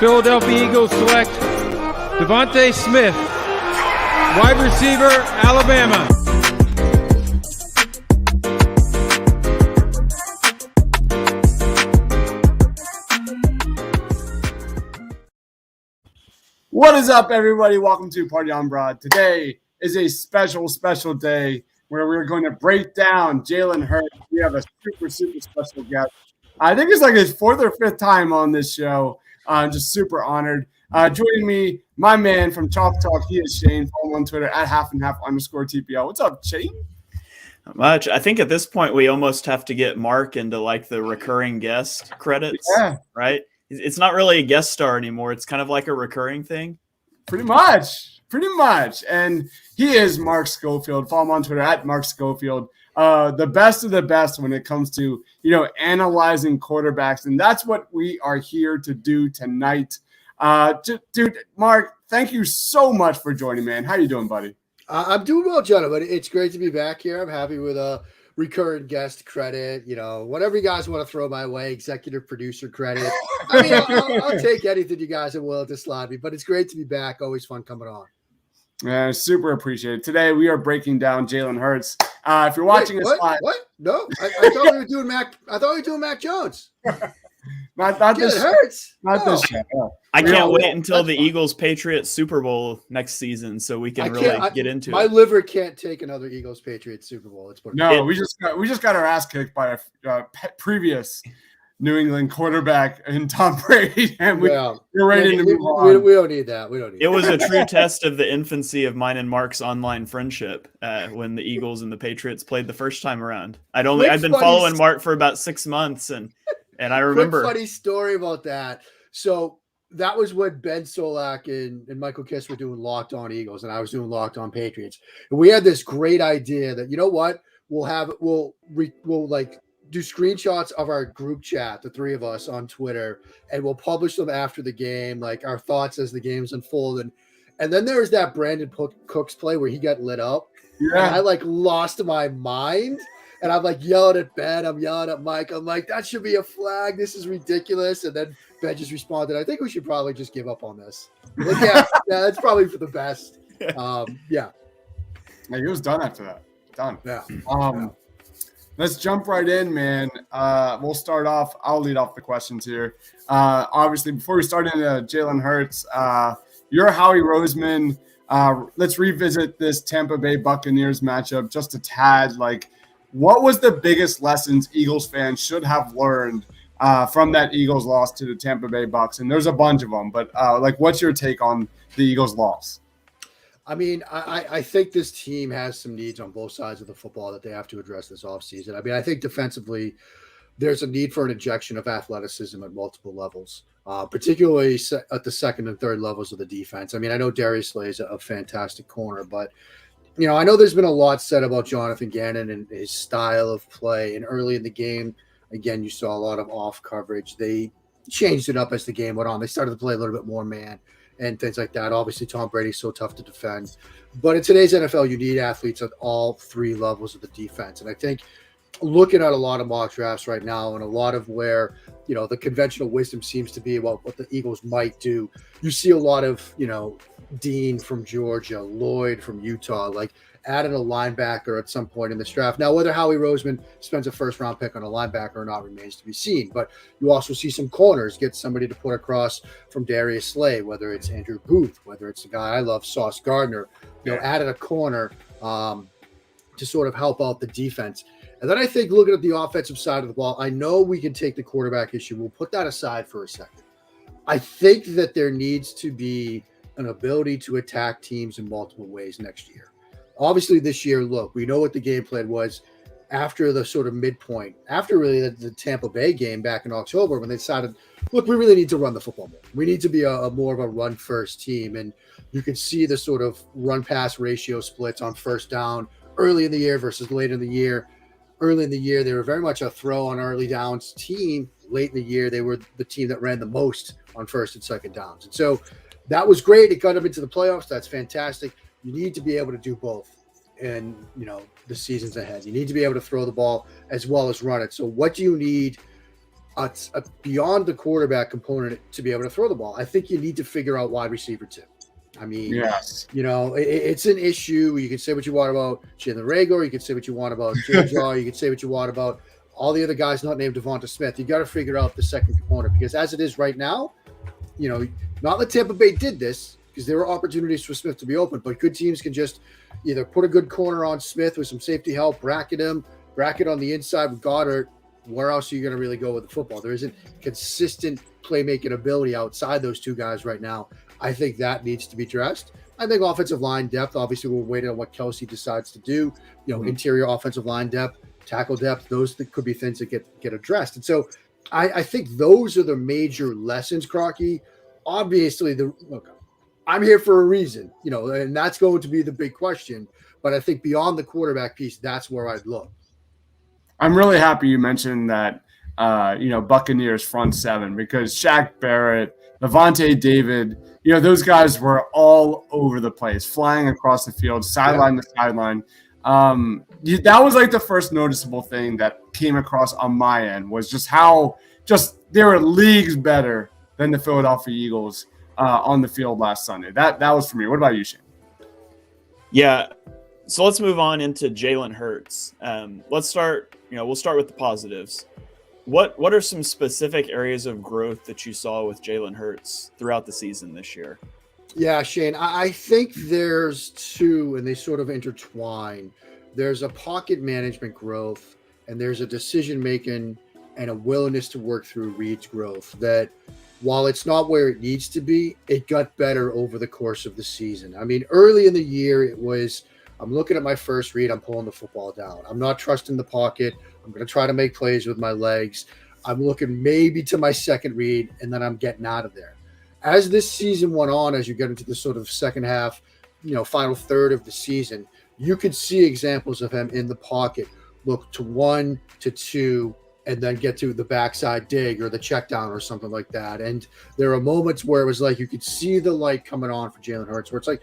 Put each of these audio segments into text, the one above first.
Philadelphia Eagles select Devontae Smith, wide receiver, Alabama. What is up, everybody? Welcome to Party on Broad. Today is a special day where we're going to break down Jalen Hurts. We have a super special guest. I think it's like his fourth or fifth time on this show. I'm just super honored. Joining me, my man from Chalk Talk, he is Shane. Follow him on Twitter at @halfandhalf_TPL. What's up, Shane? Not much. I think at this point we almost have to get Mark into like the recurring guest credits, right? It's not really a guest star anymore. It's kind of like a recurring thing. Pretty much. And he is Mark Schofield. Follow him on Twitter at Mark Schofield. The best of the best when it comes to, analyzing quarterbacks. And that's what we are here to do tonight. Dude, Mark, thank you so much for joining, man. How you doing, buddy? I'm doing well, gentlemen. It's great to be back here. I'm happy with a recurrent guest credit, whatever you guys want to throw my way, executive producer credit. I mean, I'll take anything you guys are willing to slide me, but it's great to be back. Always fun coming on. Yeah, super appreciated. Today we are breaking down Jalen Hurts. If you're watching this live, what? No, I thought we were doing Mac. I thought we were doing Mac Jones. not this. Hurts. Not this show. No. I can't wait until the Eagles-Patriots Super Bowl next season so we can really get into it. My liver can't take another Eagles-Patriots Super Bowl. We just got our ass kicked by a previous New England quarterback in Tom Brady, and we're ready to move on. We don't need that. It was a true test of the infancy of mine and Mark's online friendship when the Eagles and the Patriots played the first time around. I'd been following Mark for about 6 months, and I remember. Quick funny story about that. So that was when Ben Solak and Michael Kiss were doing Locked On Eagles, and I was doing Locked On Patriots. And we had this great idea that, you know what, we'll do screenshots of our group chat, the three of us on Twitter, and we'll publish them after the game, like our thoughts as the game's unfolding. And then there was that Brandon Cooks play where he got lit up. Yeah. And I lost my mind. And I'm yelling at Ben. I'm yelling at Mike. I'm like, that should be a flag. This is ridiculous. And then Ben just responded, I think we should probably just give up on this. Yeah, that's probably for the best. Yeah, he was done after that. Done. Yeah. Let's jump right in, man. We'll start off. I'll lead off the questions here. Obviously, before we start into Jalen Hurts, you're Howie Roseman. Let's revisit this Tampa Bay Buccaneers matchup just a tad. What was the biggest lessons Eagles fans should have learned from that Eagles loss to the Tampa Bay Bucs? And there's a bunch of them, but what's your take on the Eagles loss? I mean, I think this team has some needs on both sides of the football that they have to address this offseason. I mean, I think defensively, there's a need for an injection of athleticism at multiple levels, particularly at the second and third levels of the defense. I mean, I know Darius Slay is a fantastic corner, but I know there's been a lot said about Jonathan Gannon and his style of play. And early in the game, again, you saw a lot of off coverage. They changed it up as the game went on. They started to play a little bit more man and things like that. Obviously, Tom Brady's so tough to defend. But in today's NFL, you need athletes at all three levels of the defense. And I think looking at a lot of mock drafts right now and a lot of where, the conventional wisdom seems to be about what the Eagles might do, you see a lot of, Dean from Georgia, Lloyd from Utah, adding a linebacker at some point in this draft. Now, whether Howie Roseman spends a first-round pick on a linebacker or not remains to be seen. But you also see some corners get somebody to put across from Darius Slay, whether it's Andrew Booth, whether it's the guy I love, Sauce Gardner, added a corner to sort of help out the defense. And then I think looking at the offensive side of the ball, I know we can take the quarterback issue. We'll put that aside for a second. I think that there needs to be an ability to attack teams in multiple ways next year. Obviously, this year, look, we know what the game plan was after the sort of midpoint, after really the Tampa Bay game back in October when they decided, look, we really need to run the football more. We need to be a more of a run-first team. And you can see the sort of run-pass ratio splits on first down early in the year versus later in the year. Early in the year, they were very much a throw on early downs team. Late in the year, they were the team that ran the most on first and second downs. And so that was great. It got them into the playoffs. That's fantastic. You need to be able to do both in, the seasons ahead. You need to be able to throw the ball as well as run it. So what do you need beyond the quarterback component to be able to throw the ball. I think you need to figure out wide receiver too. I mean, yes, it's an issue. You can say what you want about Jalen Reagor. You can say what you want about J.J. You can say what you want about all the other guys not named Devonta Smith. You got to figure out the second component, because as it is right now, not that Tampa Bay did this, because there were opportunities for Smith to be open, but good teams can just either put a good corner on Smith with some safety help, bracket on the inside with Goddard. Where else are you going to really go with the football? There isn't consistent playmaking ability outside those two guys right now. I think that needs to be addressed. I think offensive line depth, obviously we're waiting on what Kelsey decides to do, interior offensive line depth, tackle depth, those could be things that get addressed. And so I think those are the major lessons, Crocky. Obviously, look, I'm here for a reason, and that's going to be the big question. But I think beyond the quarterback piece, that's where I'd look. I'm really happy you mentioned that, Buccaneers front seven, because Shaq Barrett, Levante David, those guys were all over the place, flying across the field, sideline to sideline. That was like the first noticeable thing that came across on my end, was just how they were leagues better than the Philadelphia Eagles on the field last Sunday. That was for me. What about you, Shane? Yeah. So let's move on into Jalen Hurts. Let's start, we'll start with the positives. What are some specific areas of growth that you saw with Jalen Hurts throughout the season this year? Yeah, Shane, I think there's two, and they sort of intertwine. There's a pocket management growth, and there's a decision-making and a willingness to work through reads growth that, while it's not where it needs to be, it got better over the course of the season. I mean, early in the year, it was, I'm looking at my first read, I'm pulling the football down. I'm not trusting the pocket. I'm going to try to make plays with my legs. I'm looking maybe to my second read, and then I'm getting out of there. As this season went on, as you get into the sort of second half, final third of the season, you could see examples of him in the pocket, look to 1 to 2, and then get to the backside dig or the check down or something like that. And there are moments where it was like you could see the light coming on for Jalen Hurts, where it's like,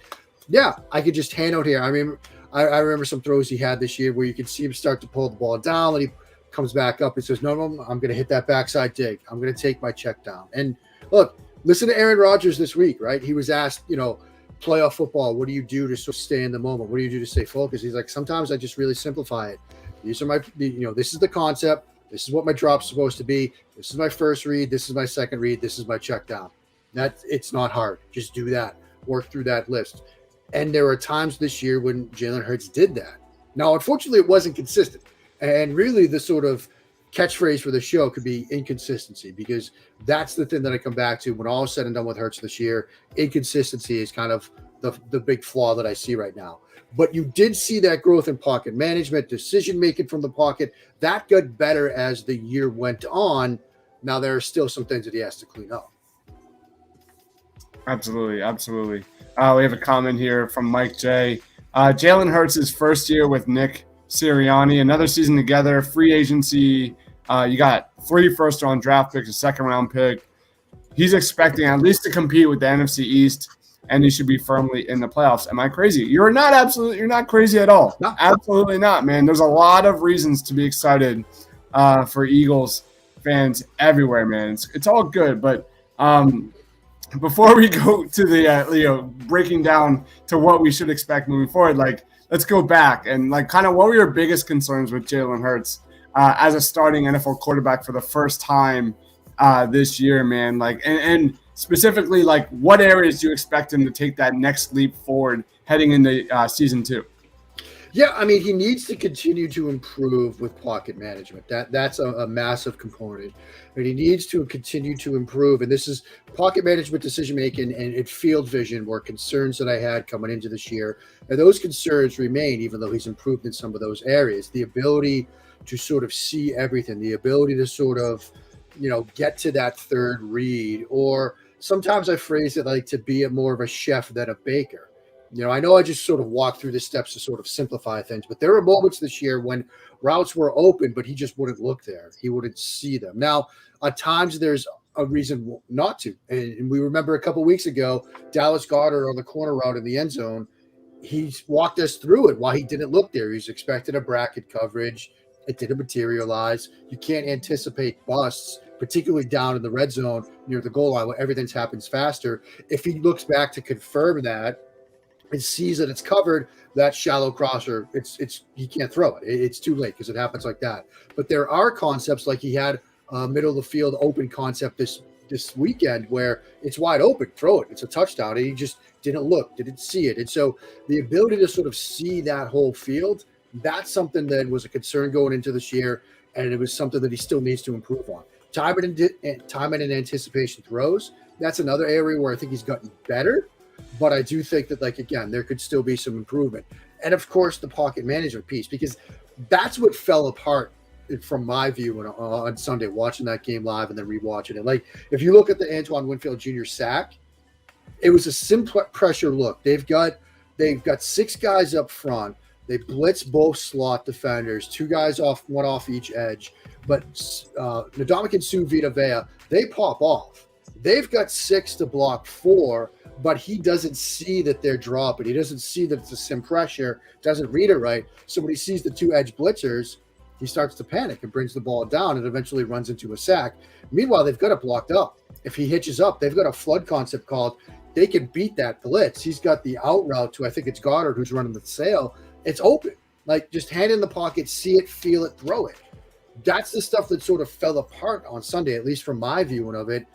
yeah, I could just hand out here. I mean, I remember some throws he had this year where you could see him start to pull the ball down, and he comes back up and says, no, I'm going to hit that backside dig. I'm going to take my check down. And look, listen to Aaron Rodgers this week, right? He was asked, playoff football, what do you do to sort of stay in the moment? What do you do to stay focused? He's like, sometimes I just really simplify it. These are this is the concept. This is what my drop's supposed to be. This is my first read. This is my second read. This is my check down. It's not hard. Just do that. Work through that list. And there were times this year when Jalen Hurts did that. Now, unfortunately, it wasn't consistent. And really the sort of catchphrase for the show could be inconsistency, because that's the thing that I come back to when all is said and done with Hurts this year. Inconsistency is kind of the big flaw that I see right now. But you did see that growth in pocket management, decision-making from the pocket. That got better as the year went on. Now, there are still some things that he has to clean up. Absolutely. We have a comment here from Mike J. Jalen Hurts' first year with Nick Sirianni, another season together, free agency. You got 3 first-round draft picks, a second-round pick. He's expecting at least to compete with the NFC East, and he should be firmly in the playoffs. Am I crazy? You're not crazy at all. No. Absolutely not, man. There's a lot of reasons to be excited for Eagles fans everywhere, man. It's all good, but before we go to the breaking down to what we should expect moving forward, let's go back and kind of what were your biggest concerns with Jalen Hurts as a starting NFL quarterback for the first time this year, man? And specifically, what areas do you expect him to take that next leap forward heading into season 2? Yeah, I mean, he needs to continue to improve with pocket management. That's a massive component. And he needs to continue to improve. And this is pocket management, decision-making, and field vision were concerns that I had coming into this year. And those concerns remain, even though he's improved in some of those areas. The ability to sort of see everything, the ability to sort of, get to that third read, or sometimes I phrase it like to be more of a chef than a baker. I know I just sort of walked through the steps to sort of simplify things, but there were moments this year when routes were open, but he just wouldn't look there. He wouldn't see them. Now, at times there's a reason not to. And we remember a couple of weeks ago, Dallas Goedert on the corner route in the end zone, he walked us through it why he didn't look there. He was expecting a bracket coverage. It didn't materialize. You can't anticipate busts particularly down in the red zone near the goal line where everything happens faster. If he looks back to confirm that and sees that it's covered, that shallow crosser, it's he can't throw it. It's too late because it happens like that. But there are concepts like he had middle of the field open concept this weekend where it's wide open, throw it. It's a touchdown. And he just didn't look, didn't see it. And so the ability to sort of see that whole field, that's something that was a concern going into this year. And it was something that he still needs to improve on. Timing and anticipation throws, that's another area where I think he's gotten better. But I do think that, like, again, there could still be some improvement. And, of course, the pocket management piece, because that's what fell apart from my view on Sunday, watching that game live and then rewatching it. Like, if you look at the Antoine Winfield Jr. sack, it was a simple pressure look. They've got 6 guys up front. They blitz both slot defenders, 2 guys one off each edge. But Ndamukong Suh, Vita Vea, they pop off. They've got 6 to block 4, but he doesn't see that they're dropping. He doesn't see that it's a sim pressure, doesn't read it right. So when he sees the 2 edge blitzers, he starts to panic and brings the ball down and eventually runs into a sack. Meanwhile, they've got it blocked up. If he hitches up, they've got a flood concept called. They can beat that blitz. He's got the out route to, I think it's Goddard who's running the sail. It's open. Like, just hand in the pocket, see it, feel it, throw it. That's the stuff that sort of fell apart on Sunday, at least from my viewing of it.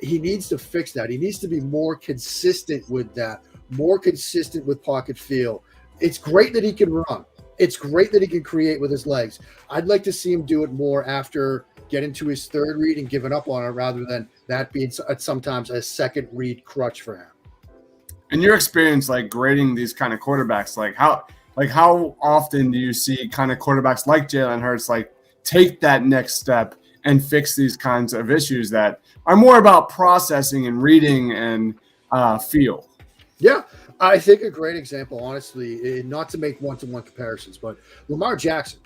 He needs to fix that. He needs to be more consistent with that, more consistent with pocket feel. It's great that he can run. It's great that he can create with his legs. I'd like to see him do it more after getting to his 3rd read and giving up on it rather than that being sometimes a 2nd read crutch for him. In your experience, like grading these kind of quarterbacks, how often do you see kind of quarterbacks like Jalen Hurts like take that next step and fix these kinds of issues that are more about processing and reading and feel? Yeah, I think a great example, honestly, not to make one-to-one comparisons, but Lamar Jackson.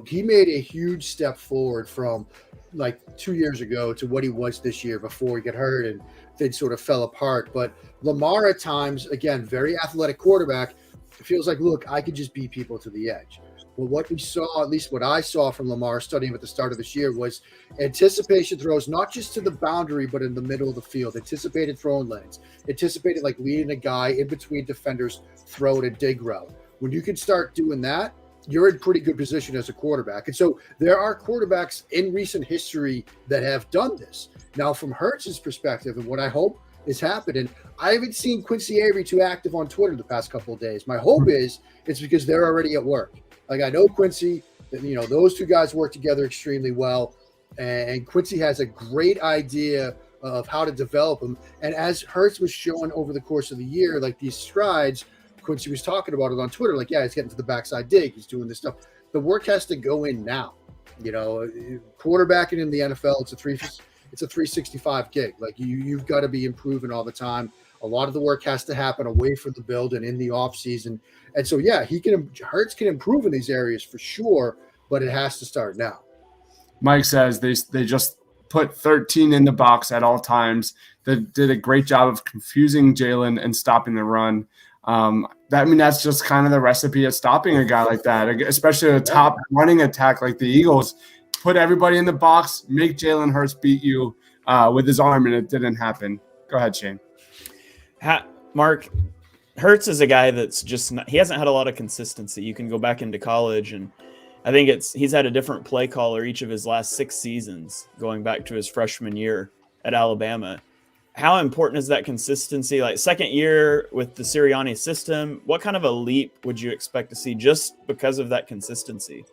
He made a huge step forward from like 2 years ago to what he was this year before he got hurt and things sort of fell apart. But Lamar at times, again, very athletic quarterback, feels like, look, I could just beat people to the edge. But what we saw, at least what I saw from Lamar studying at the start of this year, was anticipation throws, not just to the boundary, but in the middle of the field. Anticipated throwing lanes. Anticipated like leading a guy in between defenders, throw it a dig route. When you can start doing that, you're in pretty good position as a quarterback. And so there are quarterbacks in recent history that have done this. Now, from Hurts' perspective, and what I hope is happening, I haven't seen Quincy Avery too active on Twitter the past couple of days. My hope is it's because they're already at work. Like, I know Quincy, those 2 guys work together extremely well, and Quincy has a great idea of how to develop them. And as Hurts was showing over the course of the year, like these strides, Quincy was talking about it on Twitter, like, yeah, he's getting to the backside dig, he's doing this stuff. The work has to go in now. Quarterbacking in the NFL, it's a 365 gig. Like, you've got to be improving all the time. A lot of the work has to happen away from the building in the off season. And so, yeah, Hurts can improve in these areas for sure, but it has to start now. Mike says they just put 13 in the box at all times. They did a great job of confusing Jalen and stopping the run. That's just kind of the recipe of stopping a guy like that, especially a top running attack like the Eagles. Put everybody in the box, make Jalen Hurts beat you with his arm, and it didn't happen. Go ahead, Shane. Mark, Hurts is a guy that's just he hasn't had a lot of consistency. You can go back into college, and I think he's had a different play caller each of his last 6 seasons, going back to his freshman year at Alabama. How important is that consistency? Like, 2nd year with the Sirianni system, what kind of a leap would you expect to see just because of that consistency?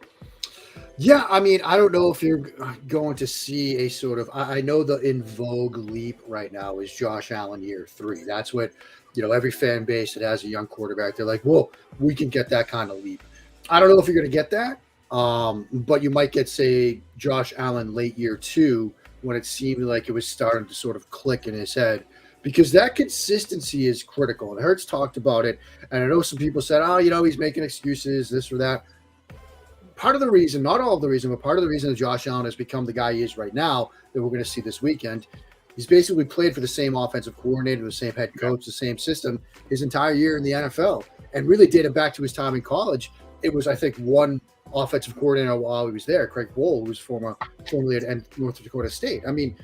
Yeah, I don't know if you're going to see a sort of – I know the in vogue leap right now is Josh Allen year 3. That's what, every fan base that has a young quarterback, they're like, whoa, we can get that kind of leap. I don't know if you're going to get that, but you might get, say, Josh Allen late year 2 when it seemed like it was starting to sort of click in his head, because that consistency is critical. And Hurts talked about it, and I know some people said, he's making excuses, this or that. Part of the reason, not all of the reason, but part of the reason that Josh Allen has become the guy he is right now that we're going to see this weekend, he's basically played for the same offensive coordinator, the same head coach, the same system his entire year in the NFL, and really dated back to his time in college. it was, I think, one offensive coordinator while he was there, Craig Bohl, who was formerly at North Dakota State. I mean,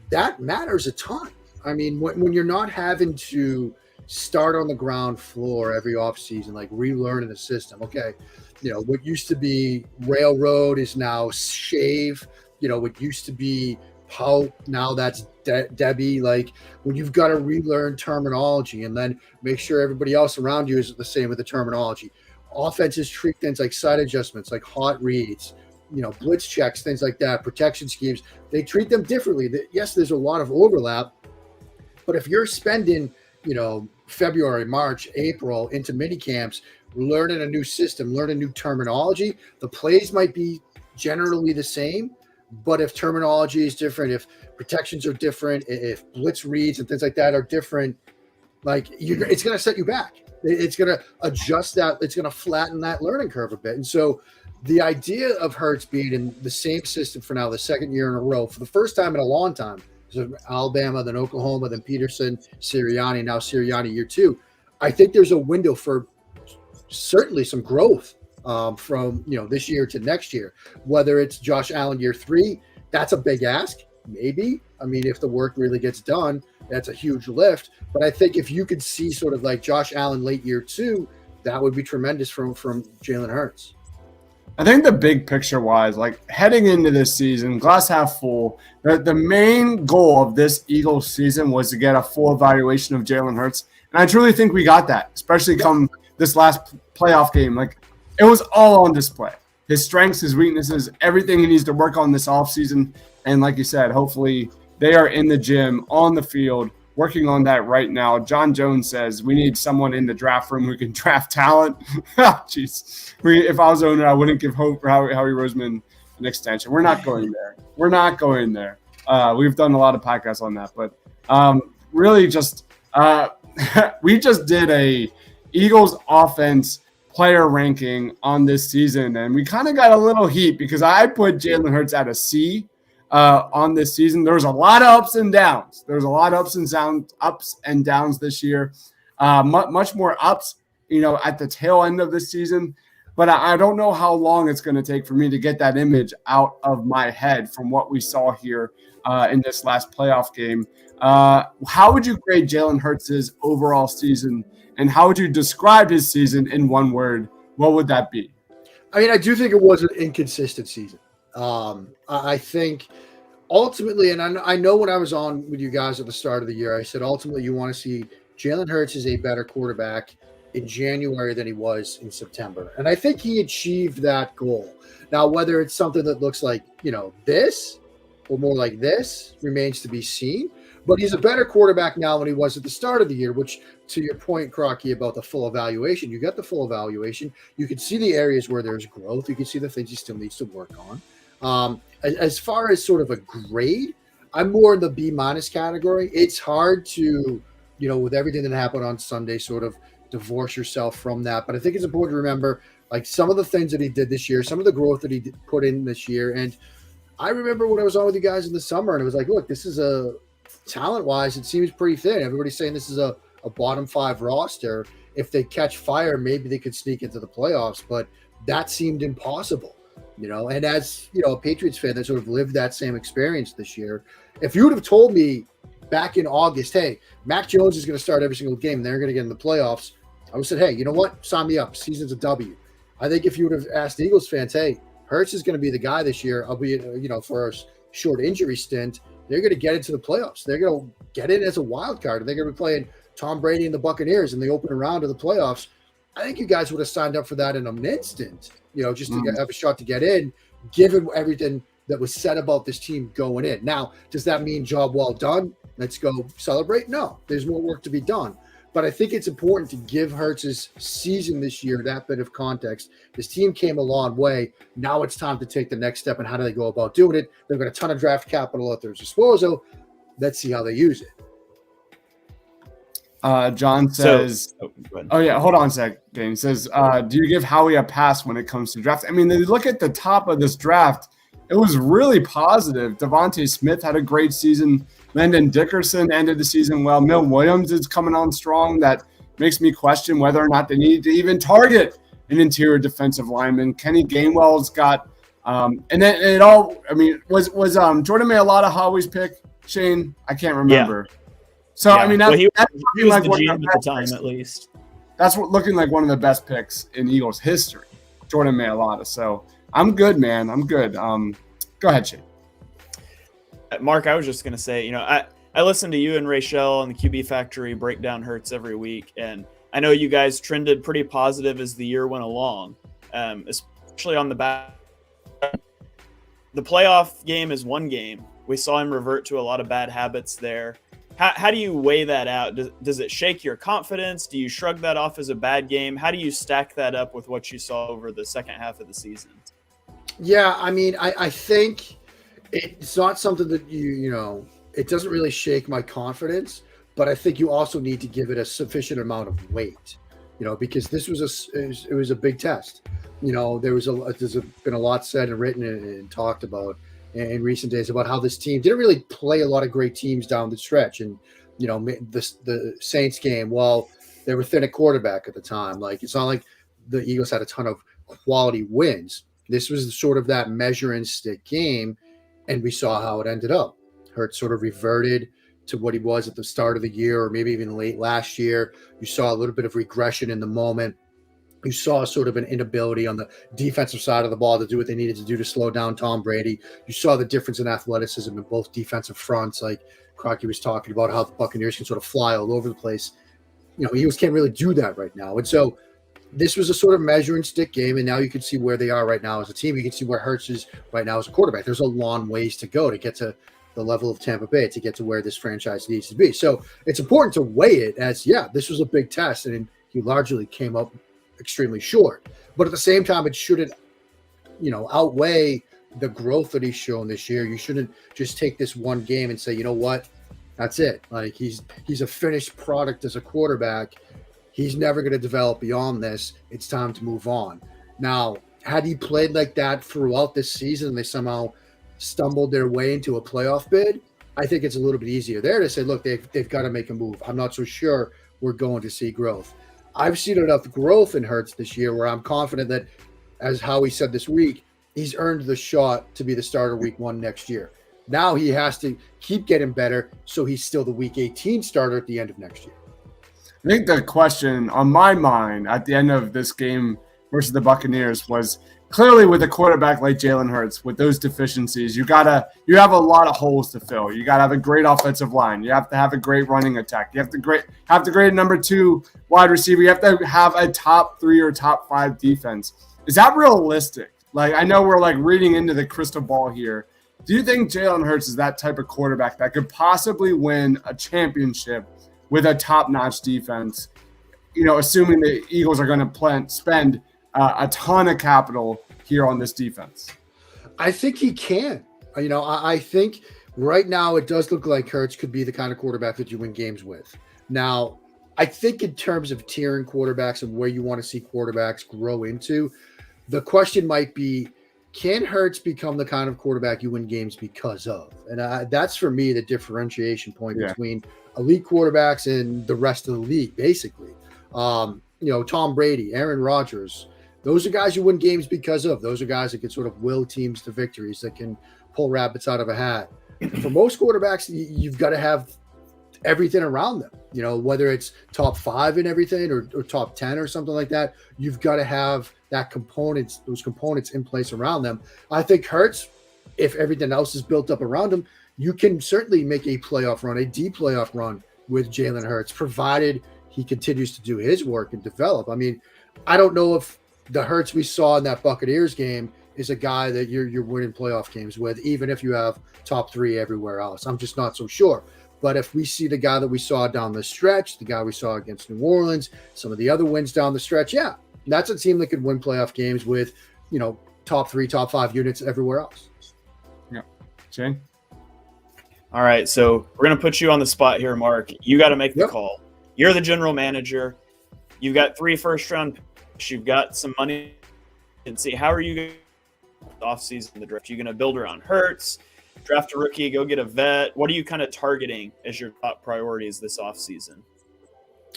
that matters a ton. I mean, when you're not having to start on the ground floor every offseason, like relearning the system. Okay, what used to be railroad is now shave. What used to be pout, now that's Debbie. Like, when you've got to relearn terminology and then make sure everybody else around you is the same with the terminology. Offenses treat things like side adjustments, like hot reads, blitz checks, things like that, protection schemes. They treat them differently. Yes, there's a lot of overlap, but if you're spending, February, March, April into mini camps, learning a new system, learning new terminology, the plays might be generally the same, but if terminology is different, if protections are different, if blitz reads and things like that are different, like it's going to set you back. It's going to adjust that. It's going to flatten that learning curve a bit. And so the idea of Hurts being in the same system for now, the second year in a row, for the first time in a long time, so Alabama, then Oklahoma, then Peterson, Sirianni, now Sirianni year 2. I think there's a window for certainly some growth from this year to next year. Whether it's Josh Allen year 3, that's a big ask, maybe. I mean, if the work really gets done, that's a huge lift. But I think if you could see sort of like Josh Allen late year 2, that would be tremendous from Jalen Hurts. I think the big picture wise, like heading into this season, glass half full, the main goal of this Eagles season was to get a full evaluation of Jalen Hurts. And I truly think we got that, especially come this last playoff game. Like, it was all on display. His strengths, his weaknesses, everything he needs to work on this offseason. And like you said, hopefully they are in the gym, on the field, working on that right now. John Jones says we need someone in the draft room who can draft talent. Jeez. If I was owner, I wouldn't give hope for Howie Roseman an extension. We're not going there. We've done a lot of podcasts on that. But really just we just did a Eagles offense player ranking on this season, and we kind of got a little heat because I put Jalen Hurts at a C on this season. There was a lot of ups and downs. There's a lot of ups and downs this year. Much more ups, at the tail end of this season. But I don't know how long it's going to take for me to get that image out of my head from what we saw here in this last playoff game. How would you grade Jalen Hurts' overall season, and how would you describe his season in one word? What would that be? I mean, I do think it was an inconsistent season. I think ultimately, and I know when I was on with you guys at the start of the year, I said ultimately you want to see Jalen Hurts is a better quarterback in January than he was in September. And I think he achieved that goal. Now, whether it's something that looks like, this or more like this remains to be seen. But he's a better quarterback now than he was at the start of the year, which, to your point, Crocky, about the full evaluation, you got the full evaluation. You can see the areas where there's growth. You can see the things he still needs to work on. As far as sort of a grade, I'm more in the B- category. It's hard to, with everything that happened on Sunday, sort of divorce yourself from that. But I think it's important to remember, like, some of the things that he did this year, some of the growth that he put in this year. And I remember when I was on with you guys in the summer, and it was like, look, this is a talent-wise, it seems pretty thin. Everybody's saying this is a bottom 5 roster. If they catch fire, maybe they could sneak into the playoffs, but that seemed impossible, And as, a Patriots fan that sort of lived that same experience this year, if you would have told me back in August, hey, Mac Jones is going to start every single game, they're going to get in the playoffs, I would have said, hey, you know what? Sign me up. Season's a W. I think if you would have asked Eagles fans, hey, Hurts is going to be the guy this year, albeit, for a short injury stint, they're going to get into the playoffs. They're going to get in as a wild card. They're going to be playing Tom Brady and the Buccaneers in the opening round of the playoffs. I think you guys would have signed up for that in an instant, just to have a shot to get in, given everything that was said about this team going in. Now, does that mean job well done? Let's go celebrate? No, there's more work to be done. But I think it's important to give Hurts' season this year that bit of context. This team came a long way. Now it's time to take the next step. And how do they go about doing it? They've got a ton of draft capital at their disposal. Let's see how they use it. John says, hold on a sec, Dane. He says, do you give Howie a pass when it comes to draft? I mean, they look at the top of this draft. It was really positive. Devontae Smith had a great season. Landon Dickerson ended the season well. Mill Williams is coming on strong. That makes me question whether or not they need to even target an interior defensive lineman. Kenny Gainwell's got, and then it all. I mean, was Jordan Mailata Howie's pick? Shane, I can't remember. Yeah. So I mean, he was like the GM at the time, at least. That's looking like one of the best picks in Eagles history, Jordan Mailata. So I'm good, man. I'm good. Go ahead, Shane. Mark, I was just gonna say, I listen to you and Rachel and the QB Factory break down Hurts every week, and I know you guys trended pretty positive as the year went along, especially on the back. The playoff game is one game. We saw him revert to a lot of bad habits there. How do you weigh that out? Does it shake your confidence? Do you shrug that off as a bad game? How do you stack that up with what you saw over the second half of the season? Yeah, I mean, I think it's not something that it doesn't really shake my confidence, but I think you also need to give it a sufficient amount of weight, because this was it was a big test. There's been a lot said and written and talked about in recent days about how this team didn't really play a lot of great teams down the stretch. And, the Saints game, well, they were thin at quarterback at the time. Like, it's not like the Eagles had a ton of quality wins. This was sort of that measure and stick game, and we saw how it ended up. Hurts sort of reverted to what he was at the start of the year, or maybe even late last year. You saw a little bit of regression in the moment. You saw sort of an inability on the defensive side of the ball to do what they needed to do to slow down Tom Brady. You saw the difference in athleticism in both defensive fronts. Like Crocky was talking about how the Buccaneers can sort of fly all over the place. Eagles can't really do that right now. And so this was a sort of measure and stick game, and now you can see where they are right now as a team. You can see where Hurts is right now as a quarterback. There's a long ways to go to get to the level of Tampa Bay, to get to where this franchise needs to be. So it's important to weigh it as, this was a big test, and he largely came up extremely short. But at the same time, it shouldn't, outweigh the growth that he's shown this year. You shouldn't just take this one game and say, you know what, that's it. Like, he's a finished product as a quarterback. He's never going to develop beyond this. It's time to move on. Now, had he played like that throughout this season, they somehow stumbled their way into a playoff bid, I think it's a little bit easier there to say, look, they've got to make a move. I'm not so sure we're going to see growth. I've seen enough growth in Hurts this year where I'm confident that, as Howie said this week, he's earned the shot to be the starter week 1 next year. Now he has to keep getting better so he's still the week 18 starter at the end of next year. I think the question on my mind at the end of this game versus the Buccaneers was clearly with a quarterback like Jalen Hurts, with those deficiencies, you have a lot of holes to fill. You got to have a great offensive line. You have to have a great running attack. You have to great number 2 wide receiver. You have to have a top 3 or top 5 defense. Is that realistic? Like, I know we're like reading into the crystal ball here. Do you think Jalen Hurts is that type of quarterback that could possibly win a championship with a top-notch defense, assuming the Eagles are going to spend a ton of capital here on this defense? I think he can. I think right now it does look like Hurts could be the kind of quarterback that you win games with. Now, I think in terms of tiering quarterbacks and where you want to see quarterbacks grow into, the question might be, can Hurts become the kind of quarterback you win games because of? And that's, for me, the differentiation point between elite quarterbacks and the rest of the league, basically. Tom Brady, Aaron Rodgers, those are guys you win games because of. Those are guys that can sort of will teams to victories, that can pull rabbits out of a hat. For most quarterbacks, you've got to have everything around them. Whether it's top 5 in everything or top 10 or something like that, you've got to have those components in place around them. I think Hurts, if everything else is built up around him, you can certainly make a playoff run, a deep playoff run with Jalen Hurts, provided he continues to do his work and develop. I mean, I don't know if the Hurts we saw in that Buccaneers game is a guy that you're winning playoff games with, even if you have top 3 everywhere else. I'm just not so sure. But if we see the guy that we saw down the stretch, the guy we saw against New Orleans, some of the other wins down the stretch, that's a team that could win playoff games with, top 3, top 5 units everywhere else. Yeah. Shane? All right, so we're going to put you on the spot here, Mark. You got to make the call. You're the general manager. You've got 3 first-round picks. You've got some money. And see, how are you going to offseason the draft? Are you going to build around Hurts, draft a rookie, go get a vet? What are you kind of targeting as your top priorities this offseason?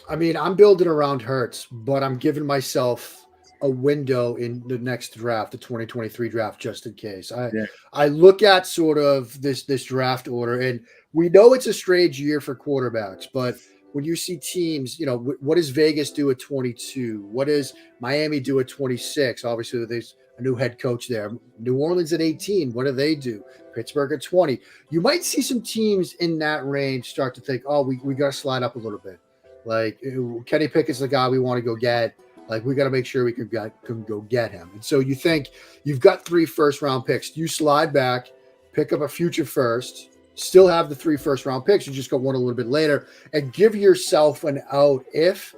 I mean, I'm building around Hurts, but I'm giving myself a window in the next draft, the 2023 draft, just in case. Yeah. I look at sort of this draft order, and we know it's a strange year for quarterbacks, but when you see teams, what does Vegas do at 22? What does Miami do at 26? Obviously, there's a new head coach there. New Orleans at 18. What do they do? Pittsburgh at 20. You might see some teams in that range start to think, oh, we got to slide up a little bit. Like Kenny Pickett's the guy we want to go get. Like we got to make sure we can go get him. And so you think you've got 3 first-round picks. You slide back, pick up a future first, still have the 3 first-round picks. You just got one a little bit later, and give yourself an out if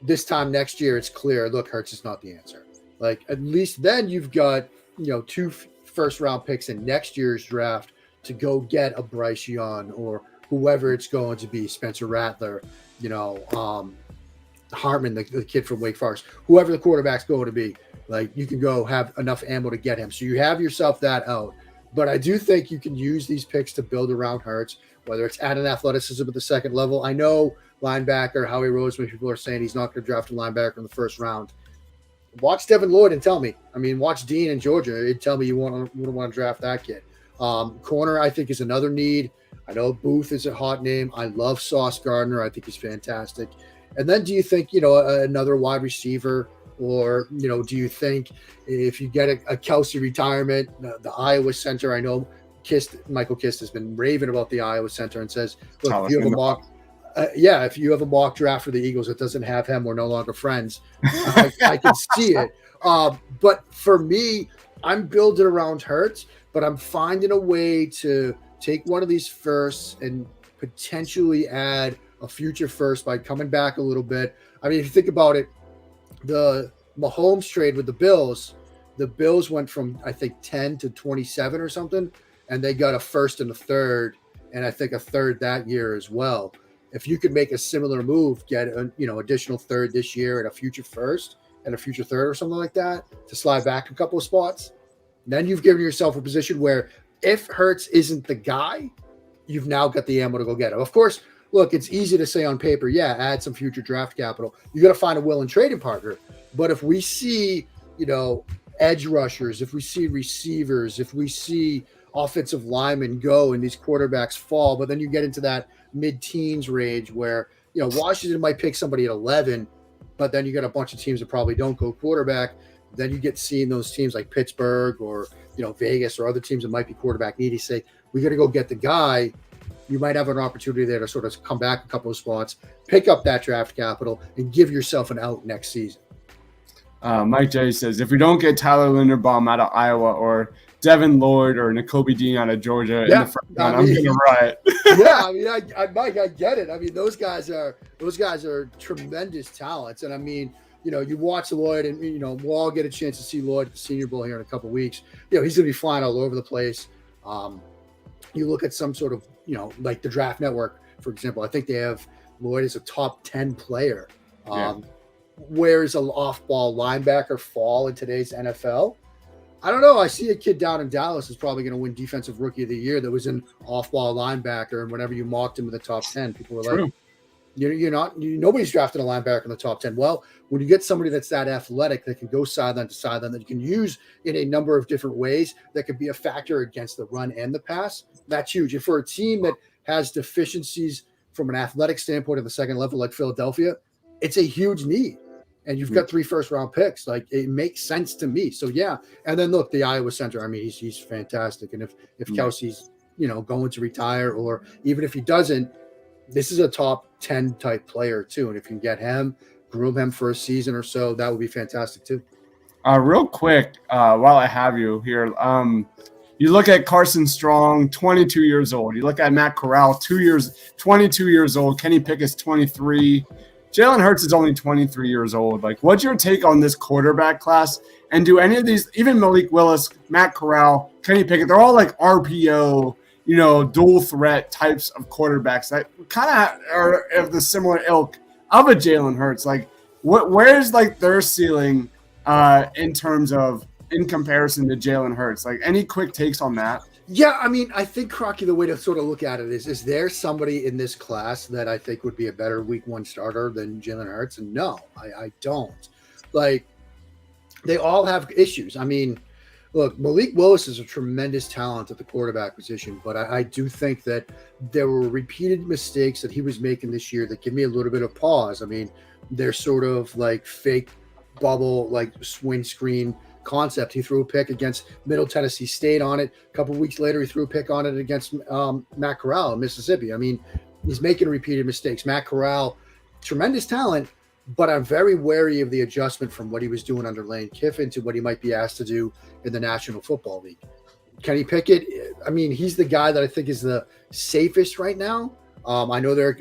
this time next year it's clear, look, Hurts is not the answer. Like at least then you've got 2 first-round picks in next year's draft to go get a Bryce Young or whoever it's going to be, Spencer Rattler, Hartman, the kid from Wake Forest, whoever the quarterback's going to be. Like you can go have enough ammo to get him. So you have yourself that out. But I do think you can use these picks to build around Hurts, whether it's adding athleticism at the second level. I know linebacker Howie Roseman, people are saying he's not going to draft a linebacker in the first round. Watch Devin Lloyd and tell me. I mean, watch Dean in Georgia and tell me you wouldn't want to draft that kid. Corner, I think, is another need. I know Booth is a hot name. I love Sauce Gardner. I think he's fantastic. And then do you think, another wide receiver? Or, do you think if you get a Kelsey retirement, the Iowa Center, I know Michael Kist has been raving about the Iowa Center and says, look, if you have a mock draft for the Eagles that doesn't have him, we're no longer friends. I can see it. But for me, I'm building around Hurts, but I'm finding a way to take one of these firsts and potentially add a future first by coming back a little bit. I mean, if you think about it, the Mahomes trade with the Bills went from, I think, 10 to 27 or something, and they got a first and a third, and I think a third that year as well. If you could make a similar move, get an additional third this year and a future first and a future third or something like that to slide back a couple of spots, then you've given yourself a position where if Hurts isn't the guy, you've now got the ammo to go get him. Of course, look, it's easy to say on paper, add some future draft capital. You got to find a willing trading partner. But if we see, edge rushers, if we see receivers, if we see offensive linemen go and these quarterbacks fall, but then you get into that mid-teens range where, Washington might pick somebody at 11, but then you got a bunch of teams that probably don't go quarterback. Then you get seeing those teams like Pittsburgh or, Vegas or other teams that might be quarterback needy say, we got to go get the guy. You might have an opportunity there to sort of come back a couple of spots, pick up that draft capital, and give yourself an out next season. Mike J says, if we don't get Tyler Linderbaum out of Iowa or Devin Lloyd or Nakobe Dean out of Georgia in the first round, I'm going to riot. Mike, I get it. I mean, those guys are tremendous talents. And I mean, you watch Lloyd and, we'll all get a chance to see Lloyd at the Senior Bowl here in a couple of weeks. He's going to be flying all over the place. You look at some sort of, like the Draft Network, for example, I think they have Lloyd as a top 10 player. Where is an off-ball linebacker fall in today's NFL? I don't know. I see a kid down in Dallas is probably going to win Defensive Rookie of the Year that was an off-ball linebacker, and whenever you mocked him in the top 10, people were like, nobody's drafted a linebacker in the top 10. Well, when you get somebody that's that athletic that can go sideline to sideline, that you can use in a number of different ways, that could be a factor against the run and the pass, that's huge. And for a team that has deficiencies from an athletic standpoint at the second level like Philadelphia, it's a huge need. And you've got 3 first-round picks. Like, it makes sense to me. So, yeah. And then, look, the Iowa Center, I mean, he's fantastic. And if Kelsey's, going to retire, or even if he doesn't, this is a top 10 type player, too. And if you can get him, groom him for a season or so, that would be fantastic, too. Real quick, while I have you here, you look at Carson Strong, 22 years old. You look at Matt Corral, 22 years old. Kenny Pickett's 23. Jalen Hurts is only 23 years old. Like, what's your take on this quarterback class? And do any of these, even Malik Willis, Matt Corral, Kenny Pickett, they're all like RPO, dual threat types of quarterbacks that kind of are of the similar ilk of a Jalen Hurts. Like, where's like their ceiling in comparison to Jalen Hurts? Like, any quick takes on that? Yeah, I mean, I think, Crocky, the way to sort of look at it is there somebody in this class that I think would be a better week 1 starter than Jalen Hurts? And no, I don't. Like, they all have issues. I mean, look, Malik Willis is a tremendous talent at the quarterback position, but I do think that there were repeated mistakes that he was making this year that give me a little bit of pause. I mean, they're sort of like fake bubble, like swing screen concept. He threw a pick against Middle Tennessee State on it. A couple of weeks later, he threw a pick on it against Matt Corral in Mississippi. I mean, he's making repeated mistakes. Matt Corral, tremendous talent, but I'm very wary of the adjustment from what he was doing under Lane Kiffin to what he might be asked to do in the National Football League. Kenny Pickett, I mean, he's the guy that I think is the safest right now. I know their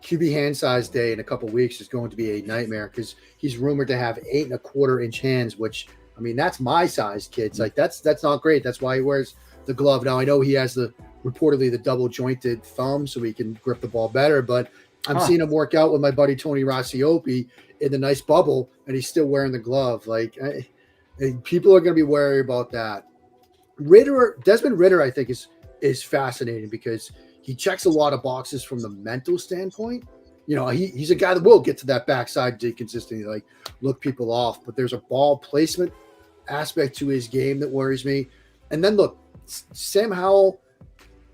QB hand size day in a couple of weeks is going to be a nightmare because he's rumored to have 8.25-inch hands, which, I mean, that's my size, kids. Like, that's not great. That's why he wears the glove. Now, I know he has reportedly the double jointed thumb so he can grip the ball better, but I'm seeing him work out with my buddy Tony Rasiopi in the nice bubble, and he's still wearing the glove. Like, people are going to be wary about that. Desmond Ritter, I think, is fascinating because he checks a lot of boxes from the mental standpoint. You know, he's a guy that will get to that backside consistently, like look people off. But there's a ball placement aspect to his game that worries me. And then look, Sam Howell,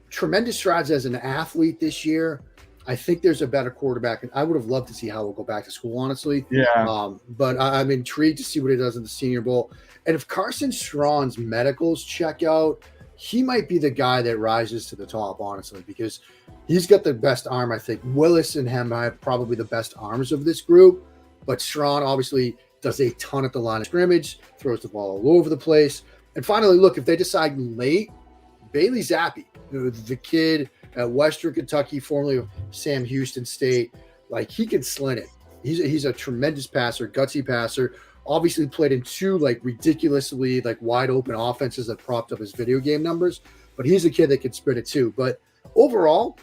tremendous strides as an athlete this year. I think there's a better quarterback, and I would have loved to see Howell go back to school, honestly. Yeah. But I'm intrigued to see what he does in the Senior Bowl. And if Carson Strawn's medicals check out, he might be the guy that rises to the top, honestly, because he's got the best arm, I think. Willis and him have probably the best arms of this group, but Strawn obviously does a ton at the line of scrimmage, throws the ball all over the place. And finally, look, if they decide late, Bailey Zappi, the kid at Western Kentucky, formerly of Sam Houston State, like he can sling it. He's a tremendous passer, gutsy passer. Obviously played in two like ridiculously like wide open offenses that propped up his video game numbers, but he's a kid that can sprint it too. But overall,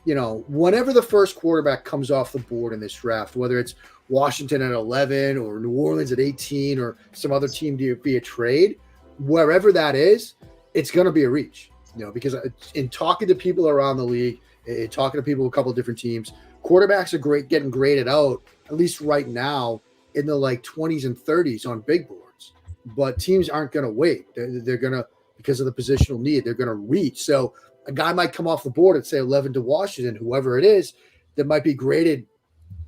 you know, whenever the first quarterback comes off the board in this draft, whether it's Washington at 11 or New Orleans at 18 or some other team to be a trade, wherever that is, it's going to be a reach. You know, because in talking to people around the league, in talking to people, a couple of different teams, quarterbacks are getting graded out, at least right now, in the like 20s and 30s on big boards. But teams aren't going to wait. They're going to, because of the positional need, they're going to reach. So a guy might come off the board at, say, 11 to Washington, whoever it is, that might be graded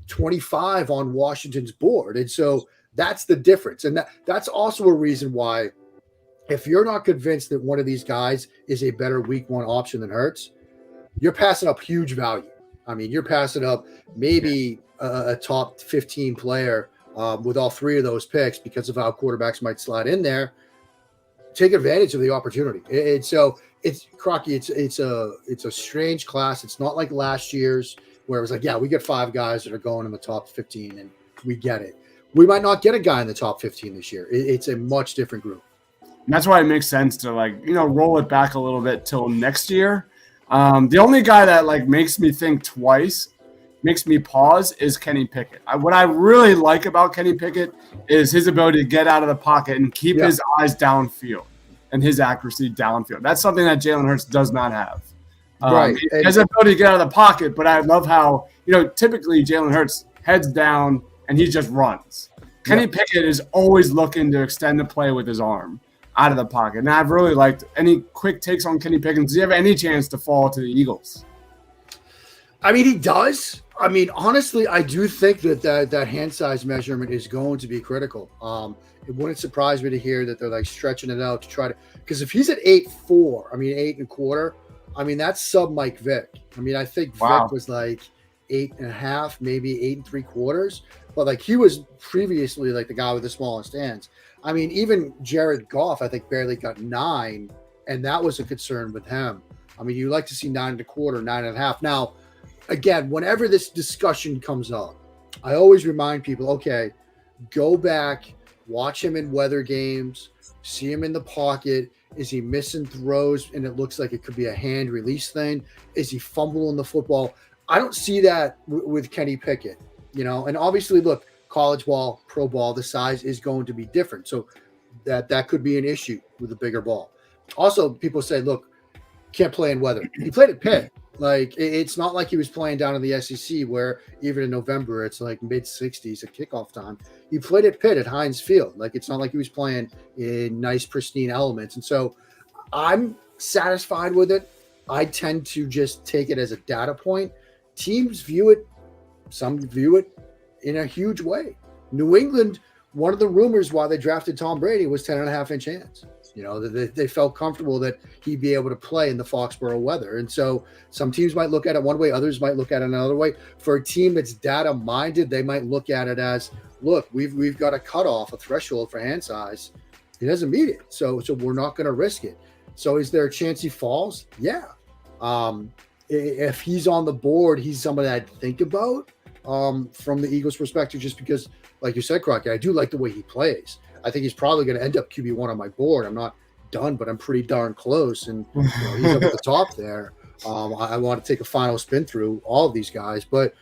25 on Washington's board. And so that's the difference. And that's also a reason why, if you're not convinced that one of these guys is a better week one option than Hurts, you're passing up huge value. I mean, you're passing up maybe a top 15 player with all three of those picks because of how quarterbacks might slide in there. Take advantage of the opportunity. So it's Crocky. It's a strange class. It's not like last year's where it was like, yeah, we get 5 guys that are going in the top 15 and we get it. We might not get a guy in the top 15 this year. It's a much different group. And that's why it makes sense to roll it back a little bit till next year. The only guy that makes me think twice, makes me pause, is Kenny Pickett. What I really like about Kenny Pickett is his ability to get out of the pocket and keep his eyes downfield and his accuracy downfield. That's something that Jalen Hurts does not have. Right. He has the ability to get out of the pocket, but I love how, typically Jalen Hurts heads down and he just runs. Kenny Pickett is always looking to extend the play with his arm out of the pocket. And I've really liked any quick takes on Kenny Pickett. Does he have any chance to fall to the Eagles? I mean, he does. I mean, honestly, I do think that hand size measurement is going to be critical. It wouldn't surprise me to hear that they're stretching it out to try to, because if he's at 8'4", 8.25", I mean, that's sub Mike Vick. I mean, I think Vick was 8.5, maybe 8.75, but he was previously the guy with the smallest hands. I mean, even Jared Goff, I think, barely got 9, and that was a concern with him. I mean, you like to see 9.25, 9.5. Now, again, whenever this discussion comes up, I always remind people, okay, go back, watch him in weather games, see him in the pocket. Is he missing throws and it looks like it could be a hand release thing? Is he fumbling the football? I don't see that with Kenny Pickett, and obviously, look, college ball, pro ball, the size is going to be different. So that could be an issue with a bigger ball. Also, people say, look, can't play in weather. He played at Pitt. Like it's not like he was playing down in the SEC where even in November it's like mid 60s at kickoff time. He played at Pitt at Heinz Field. Like it's not like he was playing in nice pristine elements. And so I'm satisfied with it. I tend to just take it as a data point. Teams view it, some view it in a huge way. New England, one of the rumors why they drafted Tom Brady was 10.5-inch hands. You know, they felt comfortable that he'd be able to play in the Foxborough weather. And so some teams might look at it one way, others might look at it another way. For a team that's data minded, they might look at it as, look, we've got a cutoff, a threshold for hand size. He doesn't meet it. So we're not going to risk it. So is there a chance he falls? Yeah. If he's on the board, he's somebody I'd think about from the Eagles' perspective, just because, like you said, Crockett, I do like the way he plays. I think he's probably going to end up QB1 on my board. I'm not done, but I'm pretty darn close. And he's up at the top there. I want to take a final spin through all of these guys, but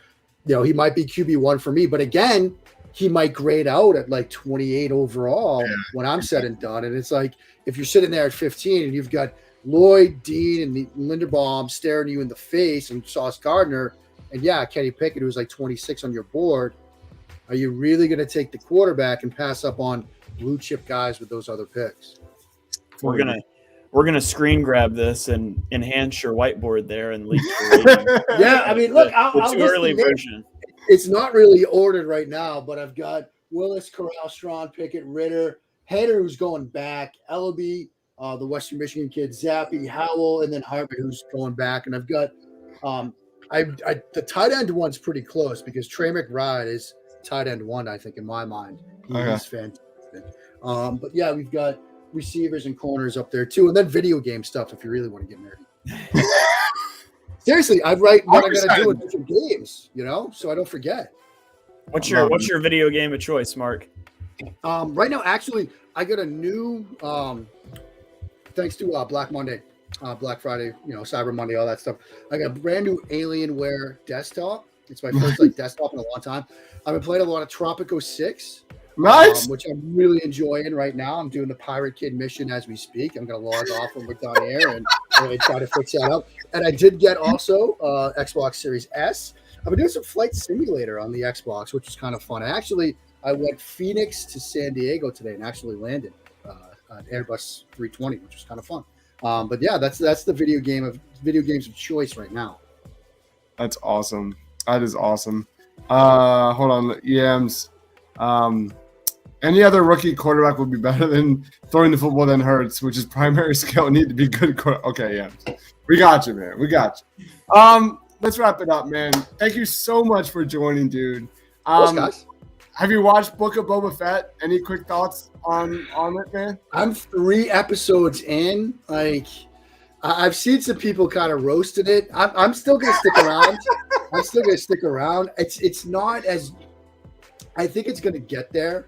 he might be QB1 for me. But again, he might grade out at like 28 overall when I'm said and done. And it's like, if you're sitting there at 15 and you've got Lloyd, Dean, and Linderbaum staring you in the face, and Sauce Gardner, and Kenny Pickett, who's like 26 on your board, are you really going to take the quarterback and pass up on blue chip guys with those other picks? We're gonna screen grab this and enhance your whiteboard there and leak your rating. Yeah, I mean, look, the too early version. It's not really ordered right now, but I've got Willis, Corral, Strawn, Pickett, Ritter, Hader, who's going back, Ellaby, the Western Michigan kid, Zappi, Howell, and then Harvard, who's going back. And I've got the tight end one's pretty close because Trey McBride is tight end one, I think, in my mind. He's fantastic. But yeah, we've got receivers and corners up there too, and then video game stuff if you really want to get nerdy. Seriously, I write what I'm going to do in different games, so I don't forget. What's your video game of choice, Mark? Right now, actually, I got a new, thanks to Black Monday, Black Friday, Cyber Monday, all that stuff. I got a brand new Alienware desktop. It's my first desktop in a long time. I've been playing a lot of Tropico 6. Nice. Which I'm really enjoying right now. I'm doing the Pirate Kid mission as we speak. I'm going to log off when we're done here and try to fix that up. And I did get also Xbox Series S. I've been doing some Flight Simulator on the Xbox, which is kind of fun. I went Phoenix to San Diego today and actually landed an Airbus 320, which was kind of fun. But yeah, that's the video games of choice right now. That's awesome. That is awesome. Hold on, EMs. Any other rookie quarterback would be better than throwing the football than Hurts, which is primary skill. Need to be good. Okay, yeah, we got you, man. We got you. Let's wrap it up, man. Thank you so much for joining, dude. Guys. Have you watched Book of Boba Fett? Any quick thoughts on it, man? I'm 3 episodes in. Like, I've seen some people kind of roasted it. I'm still gonna stick around. It's not as. I think it's gonna get there.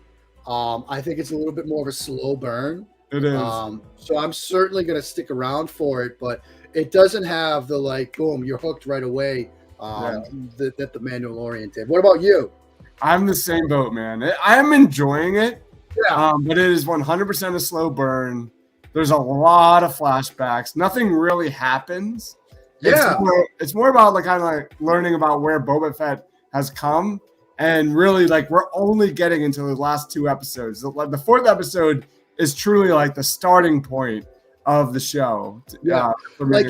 I think it's a little bit more of a slow burn. It is. So I'm certainly going to stick around for it, but it doesn't have the boom, you're hooked right away that the Mandalorian did. What about you? I'm the same boat, man. I'm enjoying it, Yeah. but it is 100% a slow burn. There's a lot of flashbacks. Nothing really happens. Yeah. It's more about learning about where Boba Fett has come. And really, we're only getting into the last 2 episodes. The 4th episode is truly the starting point of the show. Yeah,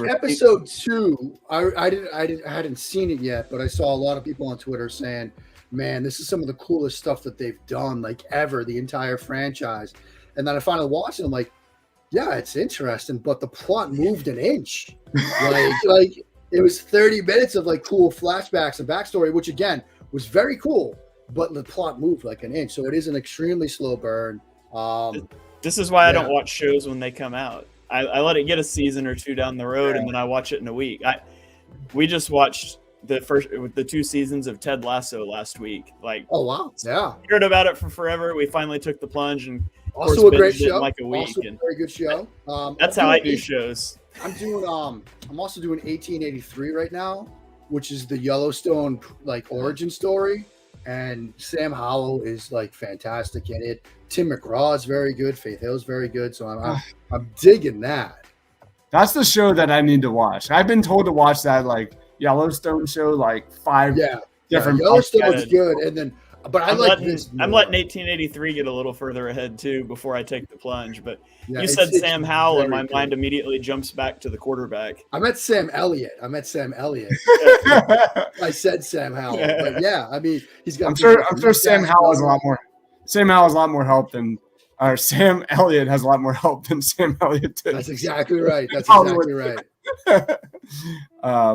episode 2, I hadn't seen it yet, but I saw a lot of people on Twitter saying, "Man, this is some of the coolest stuff that they've done, ever, the entire franchise." And then I finally watched it. I'm like, "Yeah, it's interesting, but the plot moved an inch." It was 30 minutes of cool flashbacks and backstory, which again was very cool, but the plot moved an inch. So it is an extremely slow burn. This is why I don't watch shows when they come out. I let it get a season or 2 down the road, and then I watch it in a week. We just watched the 2 seasons of Ted Lasso last week. Oh wow, yeah. Heard about it for forever. We finally took the plunge, and also a great show. A week. Also a very good show. That's how I do shows. I'm also doing 1883 right now, which is the Yellowstone origin story, and Sam Howell is fantastic in it. Tim McGraw is very good. Faith Hill is very good. So I'm digging that. That's the show that I need to watch. I've been told to watch that like Yellowstone show like 5 different. Yellowstone's good, and then but I'm like letting this. I'm letting 1883 get a little further ahead too before I take the plunge. But Yeah, you said it's Sam Howell, and very my good. mind immediately jumps back to the quarterback. I met Sam Elliott. I said Sam Howell, but yeah, I mean, he's got. I'm sure Sam Howell has a lot more. Sam Howell has a lot more help than, or Sam Elliott has a lot more help than Sam Elliott did. That's exactly right. That's exactly right.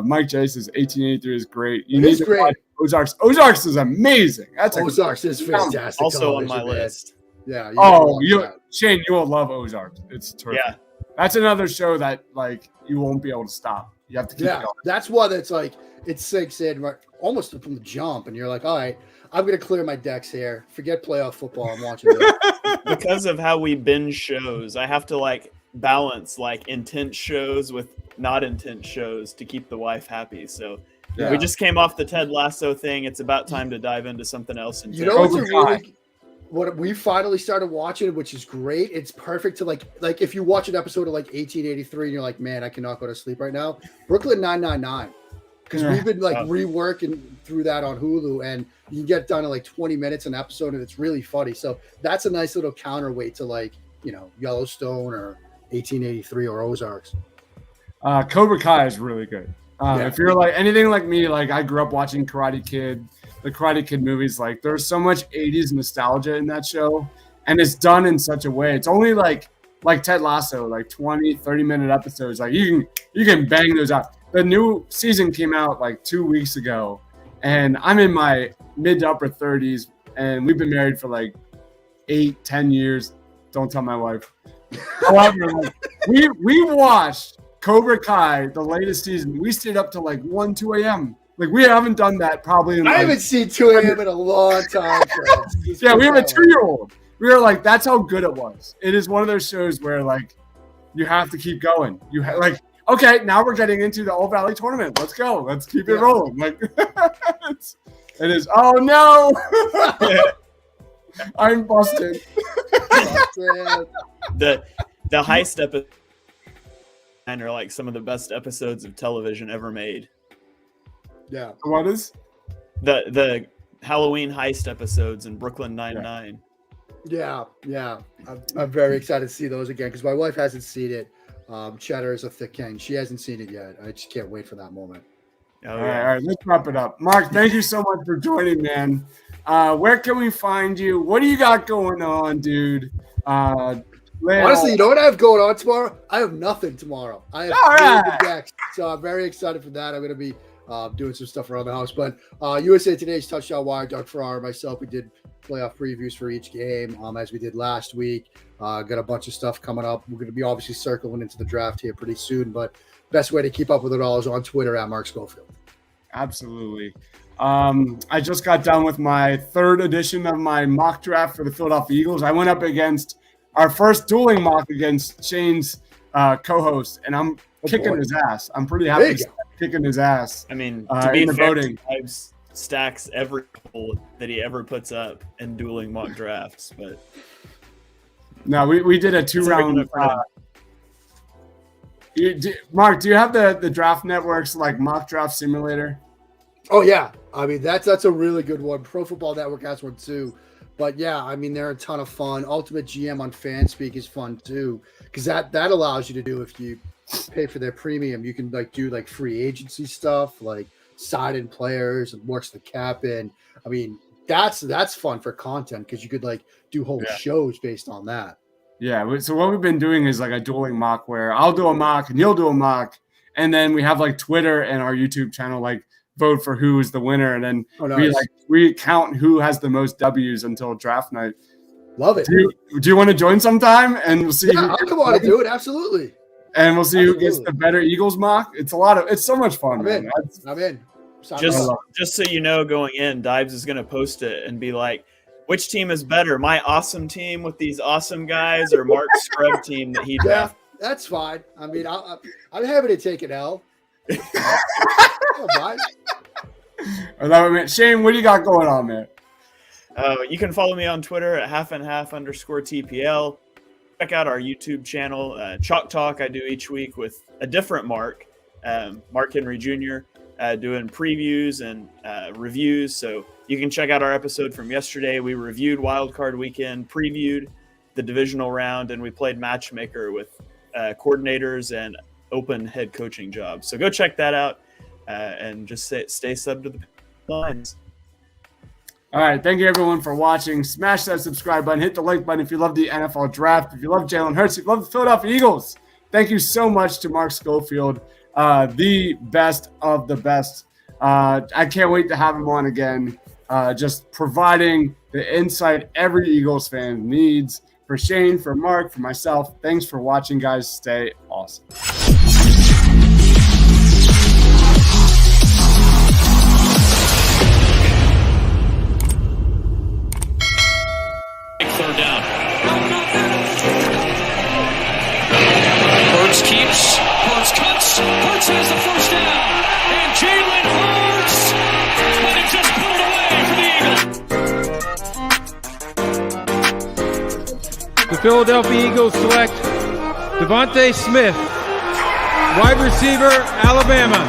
Mike J says 1883 is great. You It need is to great. watch Ozarks. Ozarks is amazing. That's Ozarks is fantastic. Also on television, my man. list. Yeah. You gotta watch that. Shane, you will love Ozarks. It's terrific. Yeah. That's another show that like you won't be able to stop. You have to keep going. That's why that's like it sinks in right almost from the jump, and you're like, all right, I'm gonna clear my decks here. Forget playoff football. I'm watching this. Because of how we binge shows, I have to like balance like intense shows with not intense shows to keep the wife happy. So Yeah. we just came off the Ted Lasso thing. It's about time to dive into something else. You know what's a Cobra Kai. really what we finally started watching, which is great. It's perfect to like if you watch an episode of like 1883 and you're like, man, I cannot go to sleep right now. Brooklyn 999. Because we've been like reworking through that on Hulu, and you can get done in like 20 minutes an episode, and it's really funny. So that's a nice little counterweight to like, Yellowstone or 1883 or Ozarks. Cobra Kai is really good. Yeah. If you're like anything like me, like I grew up watching Karate Kid, the Karate Kid movies, like there's so much 80s nostalgia in that show, and it's done in such a way. It's only like Ted Lasso, like 20, 30-minute episodes. Like you can bang those out. The new season came out like 2 weeks ago, and I'm in my mid to upper 30s, and we've been married for like 8-10 years. Don't tell my wife. However, like, we watched Cobra Kai, the latest season. We stayed up till like 1, 2 a.m. Like we haven't done that probably in I like, haven't seen 2 a.m. in a long time. Friends. yeah, we have a 2-year-old. We were like, that's how good it was. It is one of those shows where like you have to keep going. Like, okay, now we're getting into the Old Valley tournament. Let's go. Let's keep it rolling. Like it is. Oh no, I'm busted. The heist episode are like some of the best episodes of television ever made. Yeah. What is? The Halloween heist episodes in Brooklyn Nine-Nine. Yeah. I'm very excited to see those again because my wife hasn't seen it. Cheddar is a thick king. She hasn't seen it yet. I just can't wait for that moment. Oh, All right, let's wrap it up. Mark, thank you so much for joining, man. Where can we find you? What do you got going on, dude? Honestly, you know what I have going on tomorrow? I have nothing tomorrow. I have the decks, so I'm very excited for that. I'm going to be doing some stuff around the house. But USA Today's Touchdown Wire, Doug Farrar, myself, we did playoff previews for each game as we did last week. Got a bunch of stuff coming up. We're going to be obviously circling into the draft here pretty soon, but best way to keep up with it all is on Twitter at Mark Schofield. Absolutely. I just got done with my 3rd edition of my mock draft for the Philadelphia Eagles. I went up against our first dueling mock against Shane's co-host, and I'm kicking his ass. I'm pretty happy kicking his ass. I mean, to be in the fair, voting. Ives stacks every goal that he ever puts up in dueling mock drafts, but no, we did a 2-round. Mark, do you have the Draft Network's like mock draft simulator? Oh yeah, I mean that's a really good one. Pro Football Network has one too, but yeah, I mean they're a ton of fun. Ultimate GM on FanSpeak is fun too because that allows you to do if you pay for their premium, you can like do like free agency stuff, like sign-in players and works the cap in. I mean that's fun for content because you could like do whole shows based on that. Yeah, so what we've been doing is like a dueling mock where I'll do a mock and you'll do a mock, and then we have like Twitter and our YouTube channel like vote for who is the winner, and then we count who has the most W's until draft night. Love it. Do you want to join sometime and we'll see? Yeah, I'll come on and do it. Absolutely. And we'll see who gets the better Eagles mock. It's so much fun. I'm in. Just so you know, going in, Dives is going to post it and be like, which team is better, my awesome team with these awesome guys or Mark's scrub team that he drafted? Yeah, that's fine. I mean, I'm happy to take an L. Shane, what do you got going on, man? You can follow me on Twitter at @halfandhalf_TPL. check out our YouTube channel, Chalk Talk. I do each week with a different Mark, Mark Henry Jr., doing previews and reviews. So you can check out our episode from yesterday. We reviewed Wild Card Weekend, previewed the divisional round, and we played matchmaker with coordinators and open head coaching jobs. So go check that out and just stay sub to the lines. All right. Thank you, everyone, for watching. Smash that subscribe button. Hit the like button if you love the NFL draft. If you love Jalen Hurts, if you love the Philadelphia Eagles. Thank you so much to Mark Schofield, the best of the best. I can't wait to have him on again, just providing the insight every Eagles fan needs. For Shane, for Mark, for myself, thanks for watching, guys. Stay awesome. Third down. Hurts keeps. Hurts cuts. Hurts has the first down. And Jalen Hurts. But it just put it away for the Eagles. The Philadelphia Eagles select Devontae Smith, wide receiver, Alabama.